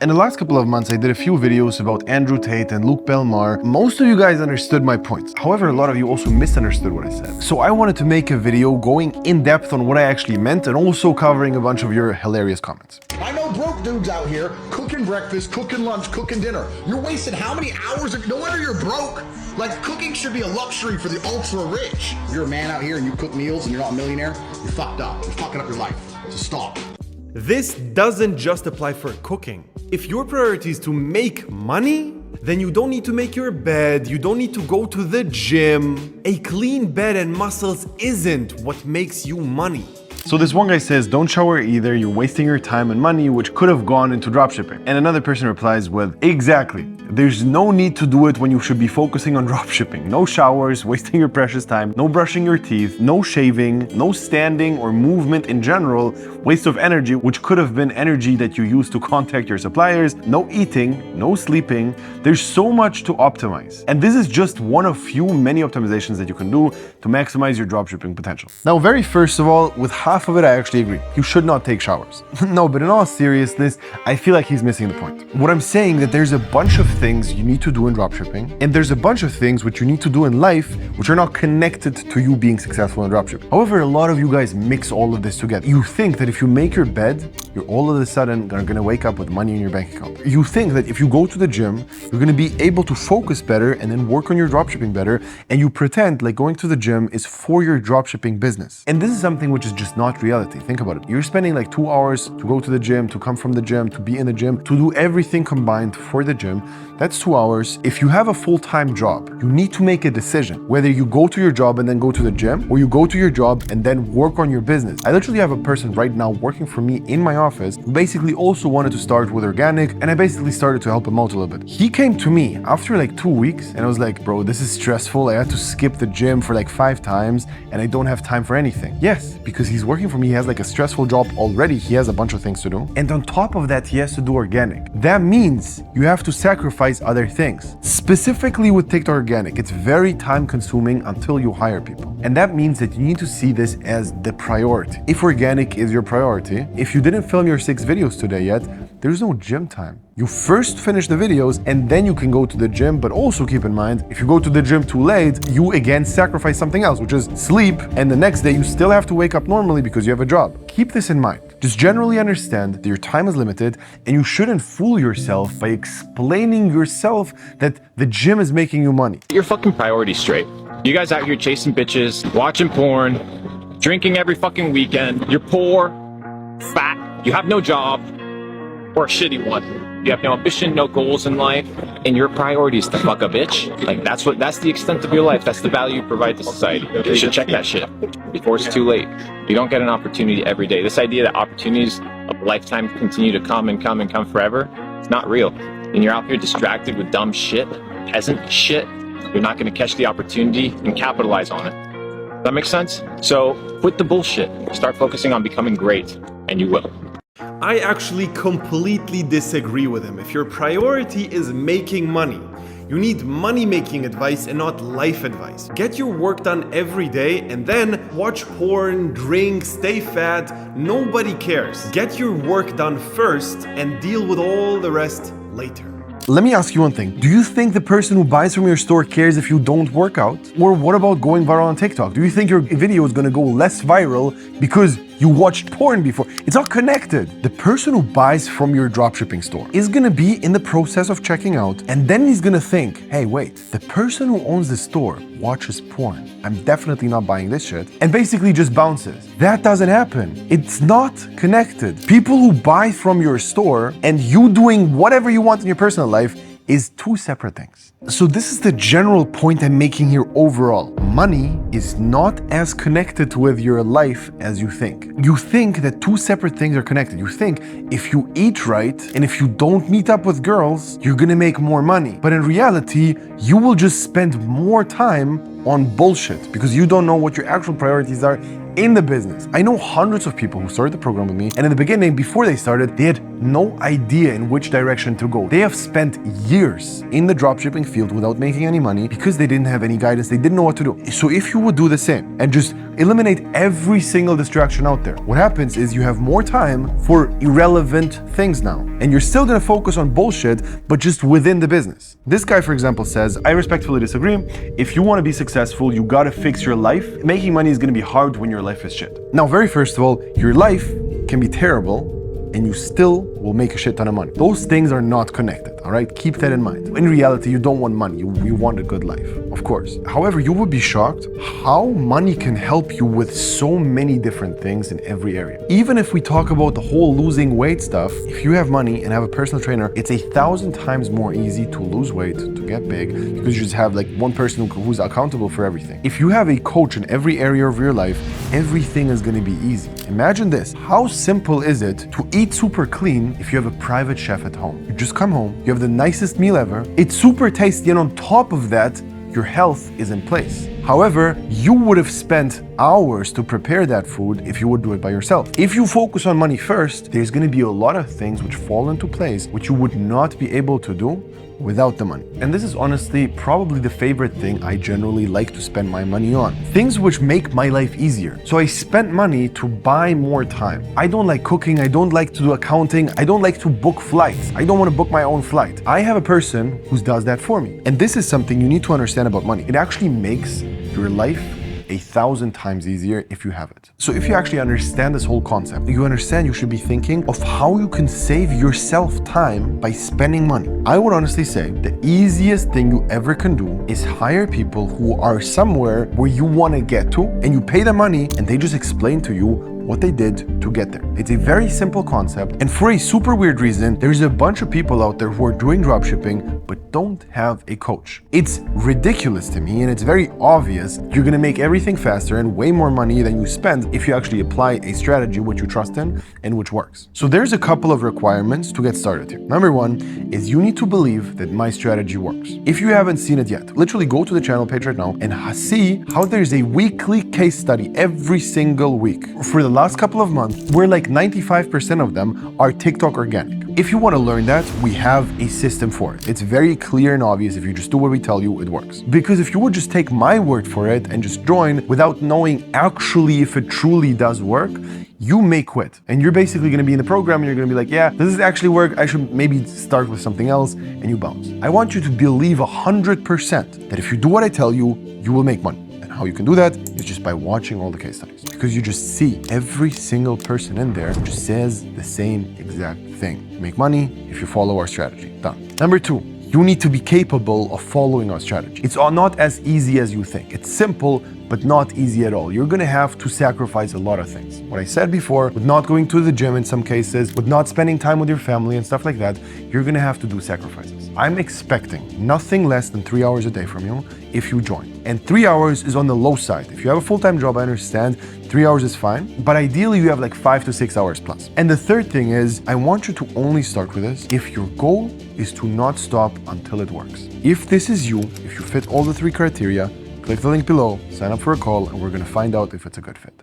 In the last couple of months, I did a few videos about Andrew Tate and Belmars. Most of you guys understood my points. However, a lot of you also misunderstood what I said. So I wanted to make a video going in depth on what I actually meant and also covering a bunch of your hilarious comments. I know broke dudes out here cooking breakfast, cooking lunch, cooking dinner. You're wasting how many hours? No wonder you're broke. Like, cooking should be a luxury for the ultra rich. If you're a man out here and you cook meals and you're not a millionaire, you're fucked up. You're fucking up your life. So stop. This doesn't just apply for cooking. If your priority is to make money, then you don't need to make your bed, you don't need to go to the gym. A clean bed and muscles isn't what makes you money. So this one guy says, don't shower either, you're wasting your time and money, which could have gone into dropshipping. And another person replies with, exactly. There's no need to do it when you should be focusing on dropshipping. No showers, wasting your precious time, no brushing your teeth, no shaving, no standing or movement in general, waste of energy, which could have been energy that you use to contact your suppliers, no eating, no sleeping. There's so much to optimize. And this is just one of many optimizations that you can do to maximize your dropshipping potential. Now, very first of all, with half of it, I actually agree. You should not take showers. No, but in all seriousness, I feel like he's missing the point. What I'm saying that there's a bunch of things you need to do in dropshipping, and there's a bunch of things which you need to do in life which are not connected to you being successful in dropshipping. However, a lot of you guys mix all of this together. You think that if you make your bed, you're all of a sudden gonna wake up with money in your bank account. You think that if you go to the gym, you're gonna be able to focus better and then work on your dropshipping better, and you pretend like going to the gym is for your dropshipping business. And this is something which is just not reality. Think about it. You're spending like 2 hours to go to the gym, to come from the gym, to be in the gym, to do everything combined for the gym. That's 2 hours. If you have a full-time job, you need to make a decision whether you go to your job and then go to the gym, or you go to your job and then work on your business. I literally have a person right now working for me in my office who basically also wanted to start with organic, and I basically started to help him out a little bit. He came to me after like 2 weeks and I was like, bro, this is stressful. I had to skip the gym for like 5 times and I don't have time for anything. Yes, because he's working for me. He has like a stressful job already. He has a bunch of things to do. And on top of that, he has to do organic. That means you have to sacrifice other things. Specifically with TikTok organic, it's very time consuming until you hire people. And that means that you need to see this as the priority. If organic is your priority, if you didn't film your 6 videos today yet, there's no gym time. You first finish the videos and then you can go to the gym, but also keep in mind, if you go to the gym too late, you again sacrifice something else, which is sleep, and the next day you still have to wake up normally because you have a job. Keep this in mind. Just generally understand that your time is limited and you shouldn't fool yourself by explaining yourself that the gym is making you money. Get your fucking priorities straight. You guys out here chasing bitches, watching porn, drinking every fucking weekend. You're poor, fat, you have no job, or a shitty one. You have no ambition, no goals in life, and your priority is to fuck a bitch. Like, that's the extent of your life. That's the value you provide to society. You should check that shit before it's too late. You don't get an opportunity every day. This idea that opportunities of a lifetime continue to come and come and come forever, it's not real. And you're out here distracted with dumb shit, peasant shit, you're not gonna catch the opportunity and capitalize on it. Does that make sense? So quit the bullshit. Start focusing on becoming great, and you will. I actually completely disagree with him. If your priority is making money, you need money-making advice and not life advice. Get your work done every day and then watch porn, drink, stay fat. Nobody cares. Get your work done first and deal with all the rest later. Let me ask you one thing. Do you think the person who buys from your store cares if you don't work out? Or what about going viral on TikTok? Do you think your video is gonna go less viral because you watched porn before? It's not connected. The person who buys from your dropshipping store is gonna be in the process of checking out, and then he's gonna think, hey, wait, the person who owns the store watches porn. I'm definitely not buying this shit, and basically just bounces. That doesn't happen. It's not connected. People who buy from your store and you doing whatever you want in your personal life is 2 separate things. So this is the general point I'm making here overall. Money is not as connected with your life as you think. You think that 2 separate things are connected. You think if you eat right and if you don't meet up with girls, you're gonna make more money. But in reality, you will just spend more time on bullshit because you don't know what your actual priorities are in the business. I know hundreds of people who started the program with me, and in the beginning, before they started, they had no idea in which direction to go. They have spent years in the dropshipping field without making any money because they didn't have any guidance. They didn't know what to do. So if you would do the same and just Eliminate every single distraction out there. What happens is you have more time for irrelevant things now. And you're still gonna focus on bullshit, but just within the business. This guy, for example, says, I respectfully disagree. If you wanna be successful, you gotta fix your life. Making money is gonna be hard when your life is shit. Now, very first of all, your life can be terrible and you still will make a shit ton of money. Those things are not connected, all right? Keep that in mind. In reality, you don't want money, you want a good life, of course. However, you would be shocked how money can help you with so many different things in every area. Even if we talk about the whole losing weight stuff, if you have money and have a personal trainer, it's 1,000 times more easy to lose weight, to get big, because you just have like one person who's accountable for everything. If you have a coach in every area of your life, everything is gonna be easy. Imagine this, how simple is it to eat super clean if you have a private chef at home? You just come home, you have the nicest meal ever, it's super tasty, and on top of that, your health is in place. However, you would have spent hours to prepare that food if you would do it by yourself. If you focus on money first, there's gonna be a lot of things which fall into place which you would not be able to do without the money. And this is honestly probably the favorite thing I generally like to spend my money on. Things which make my life easier. So I spent money to buy more time. I don't like cooking, I don't like to do accounting, I don't like to book flights. I don't want to book my own flight. I have a person who does that for me. And this is something you need to understand about money. It actually makes your life 1,000 times easier if you have it. So if you actually understand this whole concept, you understand you should be thinking of how you can save yourself time by spending money. I would honestly say the easiest thing you ever can do is hire people who are somewhere where you want to get to, and you pay them money and they just explain to you what they did to get there. It's a very simple concept, and for a super weird reason, there's a bunch of people out there who are doing dropshipping but don't have a coach. It's ridiculous to me, and it's very obvious you're gonna make everything faster and way more money than you spend if you actually apply a strategy which you trust in and which works. So there's a couple of requirements to get started here. Number one is you need to believe that my strategy works. If you haven't seen it yet, literally go to the channel page right now and see how there's a weekly case study every single week. For the last couple of months, where like 95% of them are TikTok organic. If you want to learn that, we have a system for it. It's very clear and obvious. If you just do what we tell you, it works. Because if you would just take my word for it and just join without knowing actually if it truly does work, you may quit. And you're basically going to be in the program and you're going to be like, yeah, does this actually work? I should maybe start with something else, and you bounce. I want you to believe 100% that if you do what I tell you, you will make money. How you can do that is just by watching all the case studies, because you just see every single person in there who just says the same exact thing. You make money if you follow our strategy. Done. Number two, you need to be capable of following our strategy. It's not as easy as you think. It's simple, but not easy at all. You're gonna have to sacrifice a lot of things. What I said before, with not going to the gym in some cases, with not spending time with your family and stuff like that, you're gonna have to do sacrifices. I'm expecting nothing less than 3 hours a day from you if you join. And 3 hours is on the low side. If you have a full-time job, I understand 3 hours is fine, but ideally you have like 5 to 6 hours plus. And the third thing is, I want you to only start with this if your goal is to not stop until it works. If this is you, if you fit all the 3 criteria, click the link below, sign up for a call, and we're gonna find out if it's a good fit.